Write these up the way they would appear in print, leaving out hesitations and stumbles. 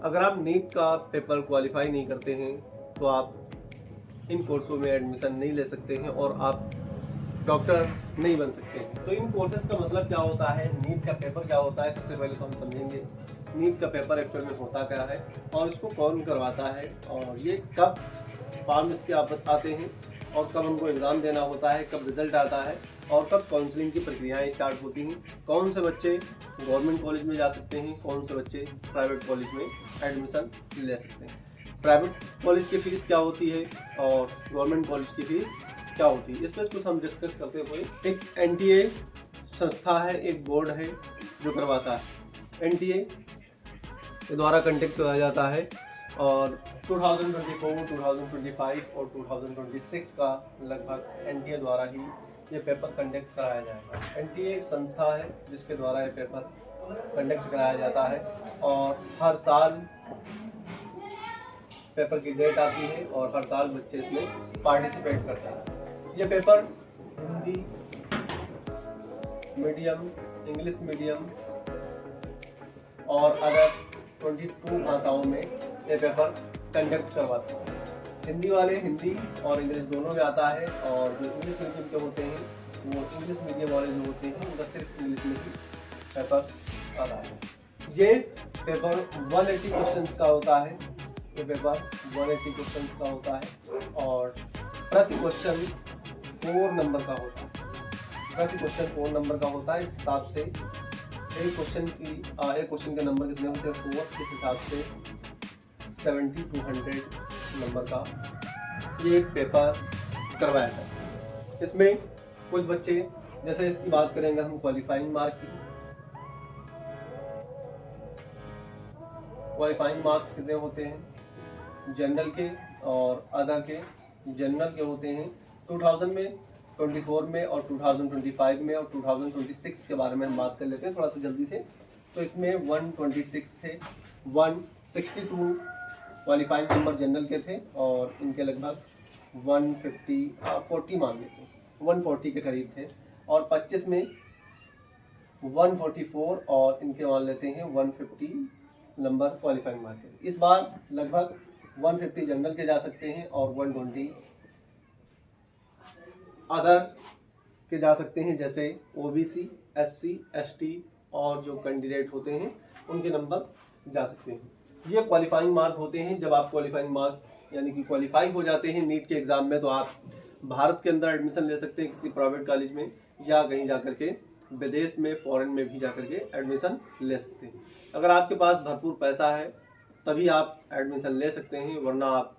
अगर आप नीट का पेपर क्वालिफाई नहीं करते हैं तो आप इन कोर्सों में एडमिशन नहीं ले सकते हैं और आप डॉक्टर नहीं बन सकते हैं। तो इन कोर्सेज का मतलब क्या होता है, नीट का पेपर क्या होता है, सबसे पहले तो हम समझेंगे नीट का पेपर एक्चुअल में होता क्या है और इसको कौन करवाता है और ये कब फॉर्म इसके आते हैं और कब हमको एग्ज़ाम देना होता है, कब रिजल्ट आता है और कब काउंसलिंग की प्रक्रियाएं स्टार्ट होती हैं, कौन से बच्चे गवर्नमेंट कॉलेज में जा सकते हैं, कौन से बच्चे प्राइवेट कॉलेज में एडमिशन ले सकते हैं, प्राइवेट कॉलेज की फ़ीस क्या होती है और गवर्नमेंट कॉलेज की फ़ीस क्या होती है, इस पर कुछ हम डिस्कस करते हुए। एक एनटीए संस्था है, एक बोर्ड है जो करवाता है। एनटीए के द्वारा कंडक्ट किया जाता है और 2024, 2025 और 2026 का लगभग एनटीए द्वारा ही ये पेपर कंडक्ट कराया जाएगा। एनटीए एक संस्था है जिसके द्वारा ये पेपर कंडक्ट कराया जाता है और हर साल पेपर की डेट आती है और हर साल बच्चे इसमें पार्टिसिपेट करते हैं। ये paper Hindi medium, English medium और अदर 22 भाषाओं में ये पेपर कंडक्ट करवाते हैं। हिंदी वाले हिंदी और इंग्लिश दोनों में आता है और जो इंग्लिश मीडियम के होते हैं वो इंग्लिश मीडियम वाले जो होते हैं उनका सिर्फ इंग्लिश में ही पेपर आता है। ये पेपर 180 क्वेश्चंस का होता है। ये पेपर 180 क्वेश्चंस का होता है और प्रति क्वेश्चन 4 नंबर का होता है। प्रति क्वेश्चन 4 नंबर का होता है। इस हिसाब से एक क्वेश्चन के नंबर कितने होते हैं 4, इस हिसाब से 70 to 100 नंबर का ये एक पेपर करवाया था। इसमें कुछ बच्चे, जैसे इसकी बात करेंगे हम क्वालिफाइंग मार्क की, क्वालिफाइंग मार्क्स कितने होते हैं जनरल के और अदर के। जनरल के होते हैं 2000 में, 24 में और 2025 में और 2026 के बारे में हम बात कर लेते हैं थोड़ा सा जल्दी से। तो इसमें 126 थे, 162 क्वालिफाइंग नंबर जनरल के थे और इनके लगभग 40 मान लेते हैं 140 के करीब थे और 25 में 144 और इनके मान लेते हैं 150 नंबर क्वालिफाइंग मार्क। इस बार लगभग 150 जनरल के जा सकते हैं और 120 अदर के जा सकते हैं, जैसे ओबीसी, एससी, एसटी और जो कैंडिडेट होते हैं उनके नंबर जा सकते हैं। ये क्वालिफाइंग मार्क होते हैं। जब आप क्वालिफाइंग मार्क यानी कि क्वालिफाई हो जाते हैं नीट के एग्ज़ाम में तो आप भारत के अंदर एडमिशन ले सकते हैं किसी प्राइवेट कॉलेज में या कहीं जाकर के विदेश में, फॉरेन में भी जाकर के एडमिशन ले सकते हैं। अगर आपके पास भरपूर पैसा है तभी आप एडमिशन ले सकते हैं, वरना आप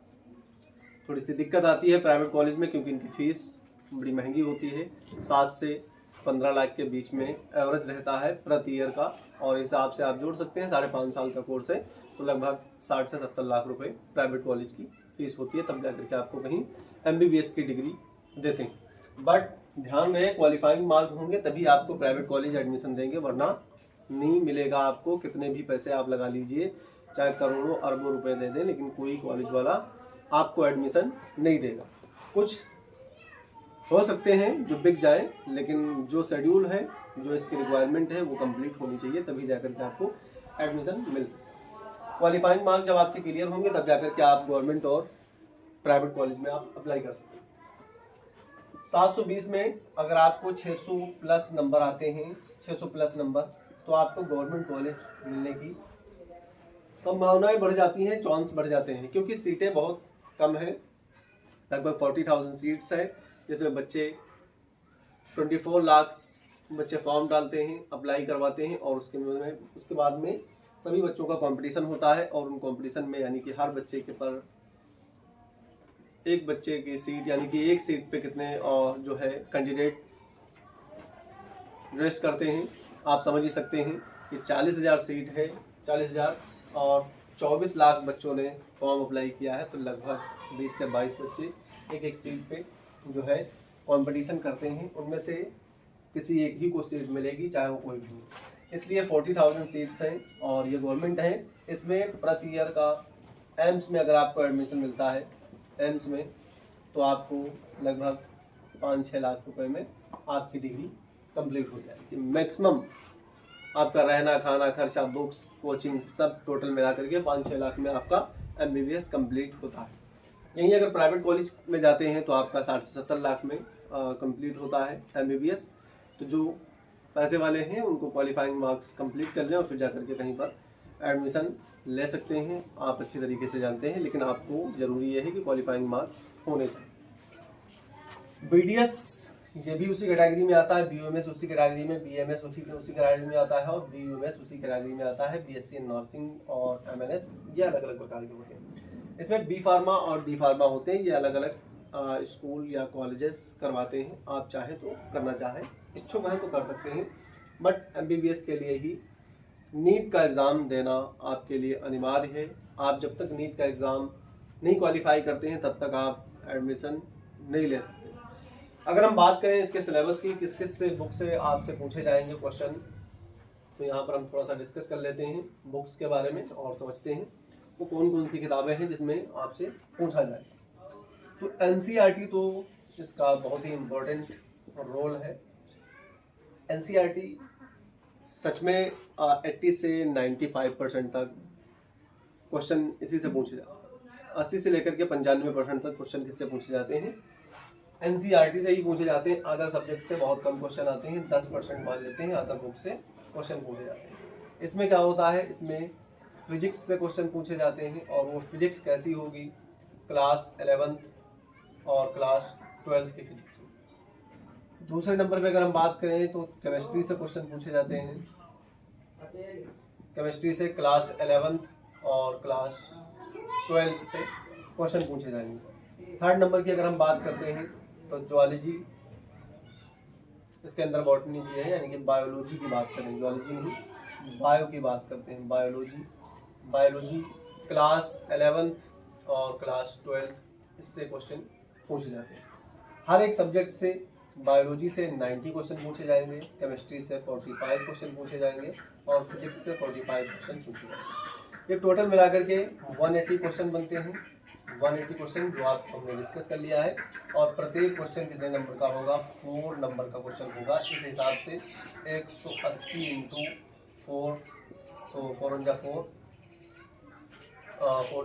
थोड़ी सी दिक्कत आती है प्राइवेट कॉलेज में क्योंकि इनकी फ़ीस बड़ी महंगी होती है। 7 से 15 लाख के बीच में एवरेज रहता है प्रति ईयर का और हिसाब से आप जोड़ सकते हैं 5.5 साल का कोर्स है तो लगभग 60 से 70 लाख रुपए प्राइवेट कॉलेज की फीस होती है, तब जाकर के आपको कहीं MBBS की डिग्री देते हैं। बट ध्यान रहे क्वालिफाइंग मार्क होंगे तभी आपको प्राइवेट कॉलेज एडमिशन देंगे, वरना नहीं मिलेगा आपको। कितने भी पैसे आप लगा लीजिए, चाहे करोड़ों अरबों रुपए दे दें, लेकिन कोई कॉलेज वाला आपको एडमिशन नहीं देगा। कुछ हो सकते हैं जो बिक जाए, लेकिन जो शेड्यूल है, जो इसकी रिक्वायरमेंट है वो कंप्लीट होनी चाहिए, तभी जाकर के आपको एडमिशन मिल सकता है। क्वालिफाइंग मार्क जब आपके क्लियर होंगे तब जाकर के आप गवर्नमेंट और प्राइवेट कॉलेज में आप अप्लाई कर सकते हैं। 720 में अगर आपको 600 प्लस नंबर आते हैं, 600 प्लस नंबर, तो आपको गवर्नमेंट कॉलेज मिलने की संभावनाएं बढ़ जाती हैं, चांस बढ़ जाते हैं, क्योंकि सीटें बहुत कम है। लगभग 40,000 सीट्स है जिसमें बच्चे 24 लाख बच्चे फॉर्म डालते हैं, अप्लाई करवाते हैं और उसके बाद में सभी बच्चों का कंपटीशन होता है और उन कंपटीशन में यानी कि हर बच्चे के पर एक बच्चे की सीट यानी कि एक सीट पे कितने और जो है कैंडिडेट रजिस्टर करते हैं, आप समझ ही सकते हैं कि 40,000 सीट है, 40,000 और 24 लाख बच्चों ने फॉर्म अप्लाई किया है, तो लगभग 20 से 22 बच्चे एक सीट पे जो है कंपटीशन करते हैं। उनमें से किसी एक ही को सीट मिलेगी, चाहे वो कोई भी हो। इसलिए 40,000 सीट्स हैं और ये गवर्नमेंट है। इसमें प्रति ईयर का एम्स में अगर आपको एडमिशन मिलता है एम्स में, तो आपको लगभग 5-6 लाख रुपए में आपकी डिग्री कंप्लीट हो जाएगी। मैक्सिमम आपका रहना खाना खर्चा बुक्स कोचिंग सब टोटल मिला करके 5-6 लाख में आपका MBBS कंप्लीट होता है। यहीं अगर प्राइवेट कॉलेज में जाते हैं तो आपका 60 से 70 लाख में कंप्लीट होता है MBBS। तो जो पैसे वाले हैं उनको क्वालिफाइंग मार्क्स कंप्लीट कर लें और फिर जाकर के कहीं पर एडमिशन ले सकते हैं। आप अच्छी तरीके से जानते हैं, लेकिन आपको ज़रूरी ये है कि क्वालिफाइंग मार्क्स होने चाहिए। BDS ये भी उसी कैटेगरी में आता है, BUMS उसी कैटेगरी में, BMS उसी कैटेगरी में आता है और BUMS उसी कैटेगरी में आता है। BSc इन नर्सिंग और MNS ये अलग अलग प्रकार के होते हैं। इसमें B फार्मा और D फार्मा होते हैं। ये अलग अलग स्कूल या कॉलेजेस करवाते हैं। आप चाहे तो करना चाहे इच्छुक हैं तो कर सकते हैं, बट MBBS के लिए ही नीट का एग्ज़ाम देना आपके लिए अनिवार्य है। आप जब तक नीट का एग्ज़ाम नहीं क्वालिफाई करते हैं तब तक आप एडमिशन नहीं ले सकते। अगर हम बात करें इसके सिलेबस की, किस किस से बुक से आपसे पूछे जाएंगे क्वेश्चन, तो यहाँ पर हम थोड़ा सा डिस्कस कर लेते हैं बुक्स के बारे में और समझते हैं वो कौन कौन सी किताबें हैं जिसमें आपसे पूछा जाए। तो NCERT तो इसका बहुत ही इम्पोर्टेंट रोल है। NCERT सच में 80 से 95% तक क्वेश्चन इसी से पूछे जाते हैं। 80 से लेकर के 95% तक क्वेश्चन किससे पूछे जाते हैं, NCERT से ही पूछे जाते हैं। अदर सब्जेक्ट से बहुत कम क्वेश्चन आते हैं, 10% मान लेते हैं अदर बुक से क्वेश्चन पूछे जाते हैं। इसमें क्या होता है, इसमें फिजिक्स से क्वेश्चन पूछे जाते हैं और वो फिजिक्स कैसी होगी, क्लास 11th और क्लास 12th की फिजिक्स होगी। दूसरे नंबर पे अगर हम बात करें तो केमिस्ट्री से क्वेश्चन पूछे जाते हैं। केमिस्ट्री से क्लास 11th और क्लास 12th से क्वेश्चन पूछे जाएंगे। थर्ड नंबर की अगर हम बात करते हैं तो जूलॉजी, इसके अंदर बॉटनी भी है, यानी कि बायोलॉजी की बात करें, जूलॉजी नहीं बायो की बात करते हैं। बायोलॉजी क्लास 11th और क्लास 12th इससे क्वेश्चन पूछे जाते हैं। हर एक सब्जेक्ट से बायोलॉजी से 90 क्वेश्चन पूछे जाएंगे, केमिस्ट्री से 45 क्वेश्चन पूछे जाएंगे और फिजिक्स से 45 क्वेश्चन पूछे जाएंगे। ये टोटल मिलाकर के 180 क्वेश्चन बनते हैं। 180 क्वेश्चन जो आप हमने डिस्कस कर लिया है, और प्रत्येक क्वेश्चन कितने नंबर का होगा, 4 नंबर का क्वेश्चन होगा। इस हिसाब से 180 इंटू 4, तो 4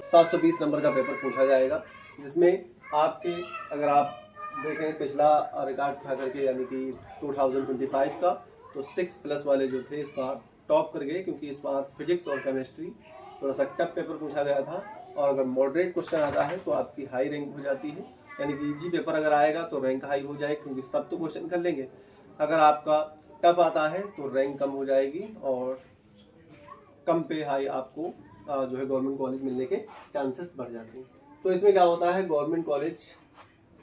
720 नंबर का पेपर पूछा जाएगा, जिसमें आपके अगर आप देखें पिछला रिकॉर्ड था करके, यानी कि 2025 का, तो 6+ वाले जो थे इस बार टॉप कर गए, क्योंकि इस बार फिजिक्स और केमिस्ट्री थोड़ा सा टफ पेपर पूछा गया था। और अगर मॉडरेट क्वेश्चन आता है तो आपकी हाई रैंक हो जाती है, यानी कि इजी पेपर अगर आएगा तो रैंक हाई हो जाएगी, क्योंकि सब तो क्वेश्चन कर लेंगे। अगर आपका टफ आता है तो रैंक कम हो जाएगी और कम पे हाई आपको जो है गवर्नमेंट कॉलेज मिलने के चांसेस बढ़ जाते हैं। तो इसमें क्या होता है, गवर्नमेंट कॉलेज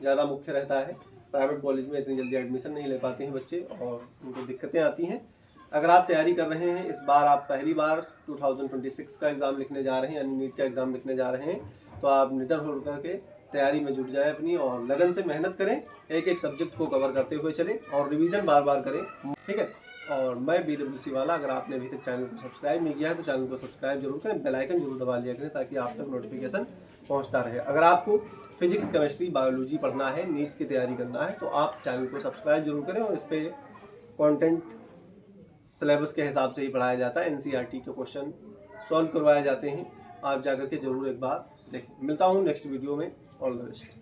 ज़्यादा मुख्य रहता है। प्राइवेट कॉलेज में इतनी जल्दी एडमिशन नहीं ले पाते हैं बच्चे और उनको दिक्कतें आती हैं। अगर आप तैयारी कर रहे हैं, इस बार आप पहली बार 2026 का एग्ज़ाम लिखने जा रहे हैं, यानी नीट का एग्ज़ाम लिखने जा रहे हैं, तो आप निडर होकर के तैयारी में जुट जाएं अपनी और लगन से मेहनत करें। एक एक सब्जेक्ट को कवर करते हुए चलें और रिवीजन बार बार करें, ठीक है। और मैं BWC वाला, अगर आपने अभी तक चैनल को सब्सक्राइब नहीं किया है तो चैनल को सब्सक्राइब जरूर करें, बेल आइकन जरूर दबा लिया करें ताकि आप तक नोटिफिकेशन पहुंचता रहे। अगर आपको फिजिक्स केमिस्ट्री बायोलॉजी पढ़ना है, नीट की तैयारी करना है, तो आप चैनल को सब्सक्राइब जरूर करें। और इस पर कंटेंट सिलेबस के हिसाब से ही पढ़ाया जाता है, NCERT के क्वेश्चन सॉल्व करवाए जाते हैं। आप जाकर के जरूर एक बार देखें। मिलता हूँ नेक्स्ट वीडियो में। All the best.